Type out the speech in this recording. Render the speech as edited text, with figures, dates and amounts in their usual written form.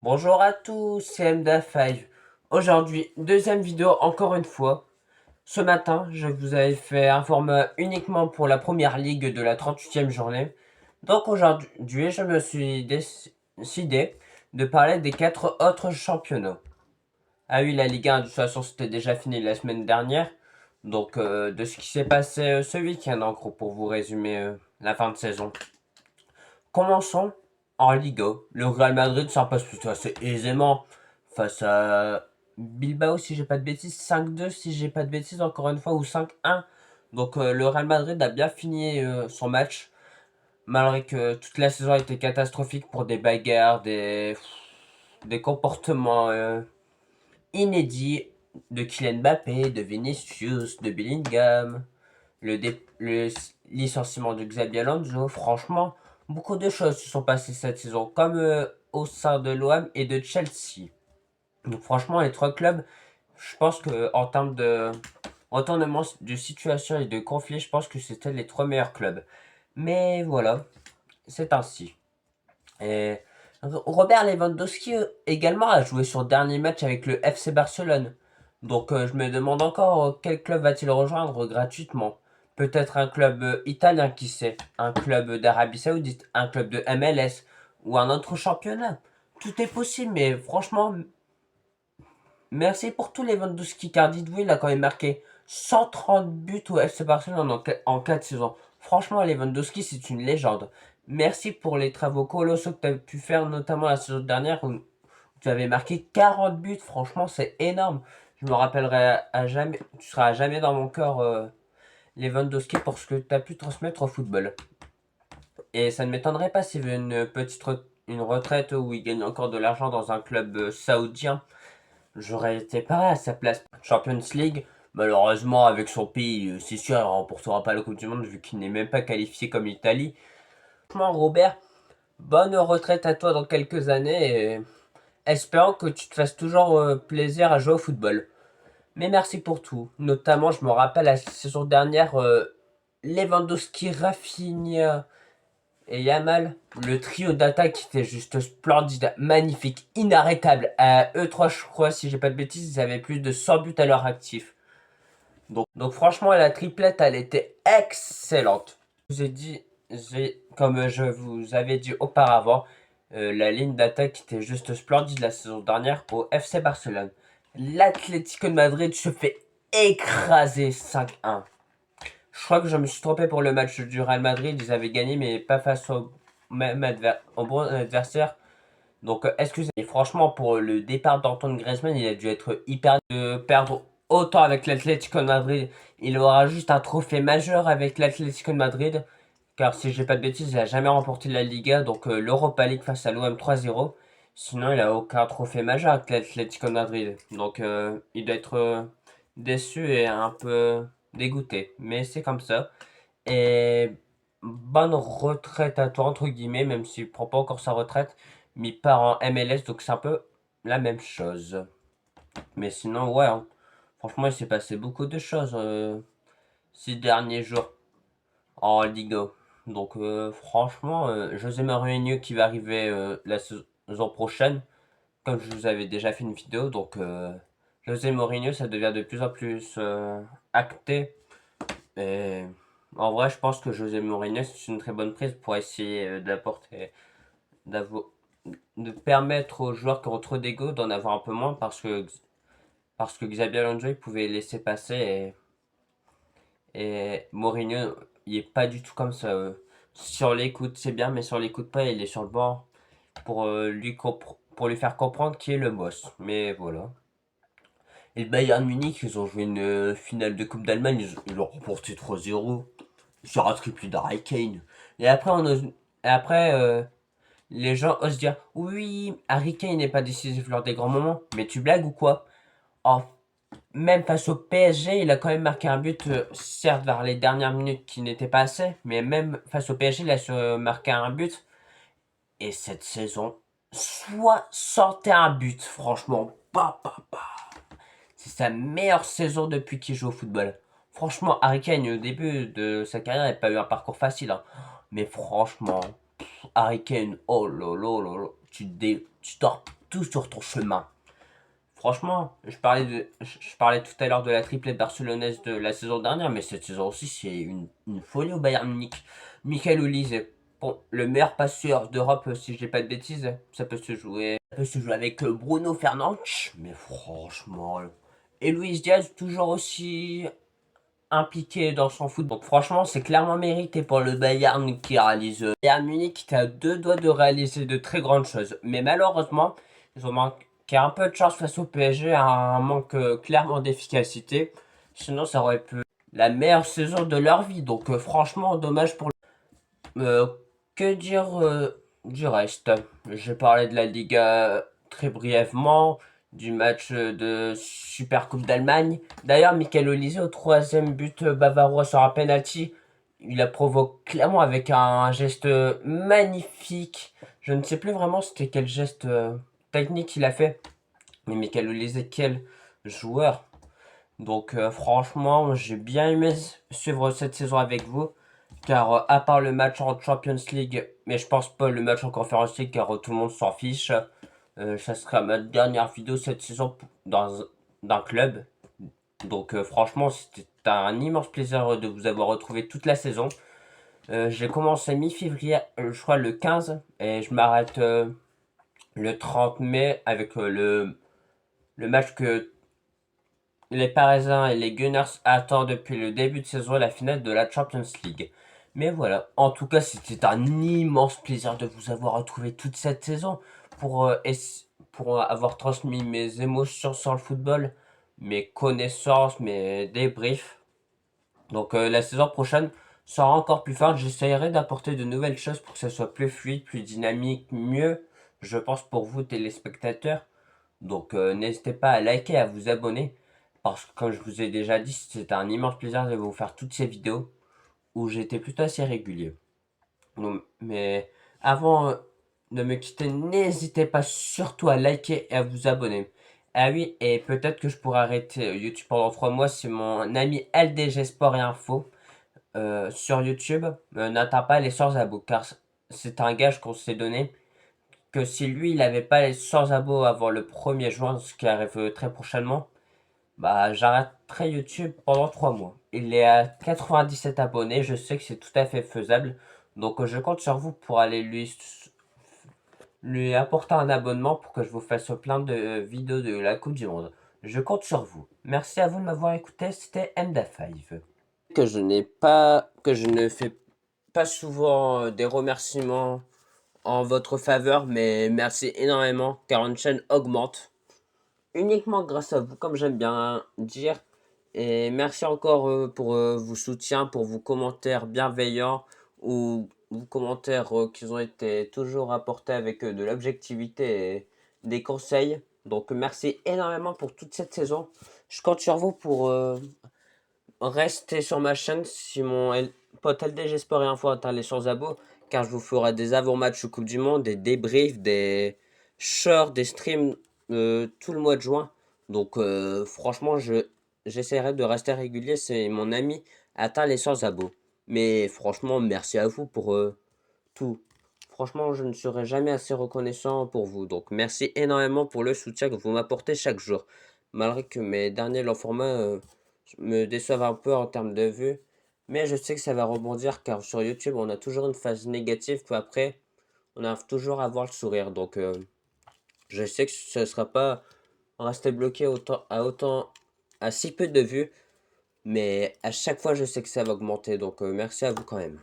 Bonjour à tous, c'est MDA5. Aujourd'hui, deuxième vidéo encore une fois. Ce matin, je vous avais fait un format uniquement pour la première ligue de la 38e journée. Donc aujourd'hui, je me suis décidé de parler des 4 autres championnats. Ah oui, la Ligue 1, de toute façon, c'était déjà fini la semaine dernière. Donc, de ce qui s'est passé ce week-end, en gros, pour vous résumer la fin de saison. Commençons en Liga. Le Real Madrid s'en passe plutôt assez aisément face à Bilbao, si j'ai pas de bêtises, 5-2 si j'ai pas de bêtises encore une fois, ou 5-1. Donc le Real Madrid a bien fini son match, malgré que toute la saison a été catastrophique pour des bagarres, des comportements inédits de Kylian Mbappé, de Vinicius, de Bellingham, le licenciement de Xabi Alonso. Franchement, beaucoup de choses se sont passées cette saison, comme au sein de l'OM et de Chelsea. Donc franchement, les trois clubs, je pense que en termes de retournement de situation et de conflit, je pense que c'était les trois meilleurs clubs. Mais voilà, c'est ainsi. Et Robert Lewandowski également a joué son dernier match avec le FC Barcelone. Donc je me demande encore quel club va-t-il rejoindre gratuitement. Peut-être un club italien, qui sait, un club d'Arabie Saoudite, un club de MLS ou un autre championnat. Tout est possible, mais franchement, merci pour tous les Lewandowski, car dites-vous, il a quand même marqué 130 buts au FC Barcelone en 4 saisons. Franchement, Lewandowski, c'est une légende. Merci pour les travaux colossaux que tu as pu faire, notamment la saison dernière où tu avais marqué 40 buts. Franchement, c'est énorme. Je me rappellerai à jamais, tu seras à jamais dans mon cœur, Lewandowski, pour ce que tu as pu transmettre au football. Et ça ne m'étonnerait pas s'il veut une retraite où il gagne encore de l'argent dans un club saoudien. J'aurais été pareil à sa place. Champions League, malheureusement, avec son pays, c'est sûr, il ne remportera pas la Coupe du Monde vu qu'il n'est même pas qualifié comme l'Italie. Franchement, Robert, bonne retraite à toi dans quelques années et espérant que tu te fasses toujours plaisir à jouer au football. Mais merci pour tout. Notamment, je me rappelle la saison dernière, Lewandowski, Rafinha et Yamal. Le trio d'attaque était juste splendide, magnifique, inarrêtable. À eux trois, je crois, si j'ai pas de bêtises, ils avaient plus de 100 buts à leur actif. Donc franchement, la triplette, elle était excellente. Je vous ai dit, comme je vous avais dit auparavant, la ligne d'attaque était juste splendide la saison dernière au FC Barcelone. L'Atlético de Madrid se fait écraser 5-1. Je crois que je me suis trompé pour le match du Real Madrid. Ils avaient gagné, mais pas face au bon adversaire. Donc, excusez. Et franchement, pour le départ d'Antoine Griezmann, il a dû être hyper de perdre autant avec l'Atlético de Madrid. Il aura juste un trophée majeur avec l'Atlético de Madrid. Car si j'ai pas de bêtises, il a jamais remporté la Liga, donc l'Europa League face à l'OM 3-0. Sinon, il a aucun trophée majeur avec l'Atlético de Madrid. Donc, il doit être déçu et un peu dégoûté. Mais c'est comme ça. Et bonne retraite à toi, entre guillemets, même s'il prend pas encore sa retraite. Mais il part en MLS, donc c'est un peu la même chose. Mais sinon, ouais, hein. Franchement, il s'est passé beaucoup de choses ces derniers jours en Liga. Donc, franchement, José Mourinho qui va arriver la saison prochaine, comme je vous avais déjà fait une vidéo. Donc, José Mourinho, ça devient de plus en plus acté. Et en vrai, je pense que José Mourinho, c'est une très bonne prise pour essayer d'avo- de permettre aux joueurs qui ont trop d'ego d'en avoir un peu moins, parce que Xabi Alonso, il pouvait laisser passer et Mourinho, il est pas du tout comme ça. Sur l'écoute, c'est bien, mais sur l'écoute pas, il est sur le banc pour, pour lui faire comprendre qui est le boss. Mais voilà. Et le Bayern Munich, ils ont joué une finale de Coupe d'Allemagne, ils l'ont remporté 3-0 sur un triplé d'Harry Kane. Et après, les gens osent dire oui, Harry Kane n'est pas décisif lors des grands moments. Mais tu blagues ou quoi? Oh, même face au PSG, il a quand même marqué un but, certes vers les dernières minutes qui n'était pas assez, mais même face au PSG, il a marqué un but. Et cette saison, 61 buts, franchement. C'est sa meilleure saison depuis qu'il joue au football. Franchement, Harry Kane, au début de sa carrière, n'a pas eu un parcours facile, hein. Mais franchement, Harry Kane, oh là là là là, tu dors tout sur ton chemin. Franchement, je parlais tout à l'heure de la triplette barcelonaise de la saison dernière, mais cette saison aussi, c'est une folie au Bayern Munich. Michael Olise, bon, le meilleur passeur d'Europe, si je dis pas de bêtises, ça peut se jouer avec Bruno Fernandes, mais franchement, et Luis Diaz, toujours aussi impliqué dans son foot. Donc franchement, c'est clairement mérité pour le Bayern qui réalise. Bayern Munich qui a deux doigts de réaliser de très grandes choses. Mais malheureusement, ils ont manqué un peu de chance face au PSG, un manque clairement d'efficacité. Sinon, ça aurait pu la meilleure saison de leur vie. Donc franchement, dommage pour euh, que dire du reste. J'ai parlé de la Liga très brièvement, du match de Super Coupe d'Allemagne. D'ailleurs, Michael Olise, au troisième but bavarois sur un penalty, il la provoque clairement avec un geste magnifique. Je ne sais plus vraiment c'était quel geste technique il a fait. Mais Michael Olise, quel joueur. Donc franchement, j'ai bien aimé suivre cette saison avec vous. Car à part le match en Champions League, mais je pense pas le match en Conference League car tout le monde s'en fiche. Ça sera ma dernière vidéo cette saison dans un club. Donc franchement, c'était un immense plaisir de vous avoir retrouvé toute la saison. J'ai commencé mi-février, je crois le 15, et je m'arrête le 30 mai avec le match que les Parisiens et les Gunners attendent depuis le début de saison, la finale de la Champions League. Mais voilà, en tout cas, c'était un immense plaisir de vous avoir retrouvé toute cette saison pour avoir transmis mes émotions sur le football, mes connaissances, mes débriefs. Donc la saison prochaine sera encore plus forte. J'essaierai d'apporter de nouvelles choses pour que ça soit plus fluide, plus dynamique, mieux, je pense, pour vous téléspectateurs. Donc n'hésitez pas à liker et à vous abonner. Parce que comme je vous ai déjà dit, c'était un immense plaisir de vous faire toutes ces vidéos où j'étais plutôt assez régulier. Donc, mais avant de me quitter, n'hésitez pas surtout à liker et à vous abonner. Ah oui, et peut-être que je pourrais arrêter YouTube pendant 3 mois si mon ami LDG Sport et Info sur YouTube n'atteint pas les 100 abos. Car c'est un gage qu'on s'est donné que si lui il n'avait pas les 100 abos avant le 1er juin, ce qui arrive très prochainement, bah, j'arrêterai YouTube pendant 3 mois. Il est à 97 abonnés, je sais que c'est tout à fait faisable. Donc je compte sur vous pour aller lui apporter un abonnement pour que je vous fasse plein de vidéos de la Coupe du Monde. Je compte sur vous. Merci à vous de m'avoir écouté, c'était MDA5. Que je ne fais pas souvent des remerciements en votre faveur, mais merci énormément car une chaîne augmente uniquement grâce à vous, comme j'aime bien dire. Et merci encore pour vos soutiens, pour vos commentaires bienveillants ou vos commentaires qui ont été toujours apportés avec de l'objectivité et des conseils. Donc merci énormément pour toute cette saison. Je compte sur vous pour rester sur ma chaîne si pote LDG Sport et Info atteint les 100 abos, car je vous ferai des avant-matchs Coupe du Monde, des débriefs, des shorts, des streams tout le mois de juin. Donc franchement, j'essaierai de rester régulier si mon ami atteint les 100 abos. Mais franchement, merci à vous pour tout. Franchement, je ne serai jamais assez reconnaissant pour vous. Donc merci énormément pour le soutien que vous m'apportez chaque jour. Malgré que mes derniers longs formats me déçoivent un peu en termes de vues. Mais je sais que ça va rebondir car sur YouTube, on a toujours une phase négative. Puis après, on arrive toujours à avoir le sourire. Donc je sais que ce ne sera pas rester bloqué à si peu de vues. Mais à chaque fois, je sais que ça va augmenter. Donc merci à vous quand même.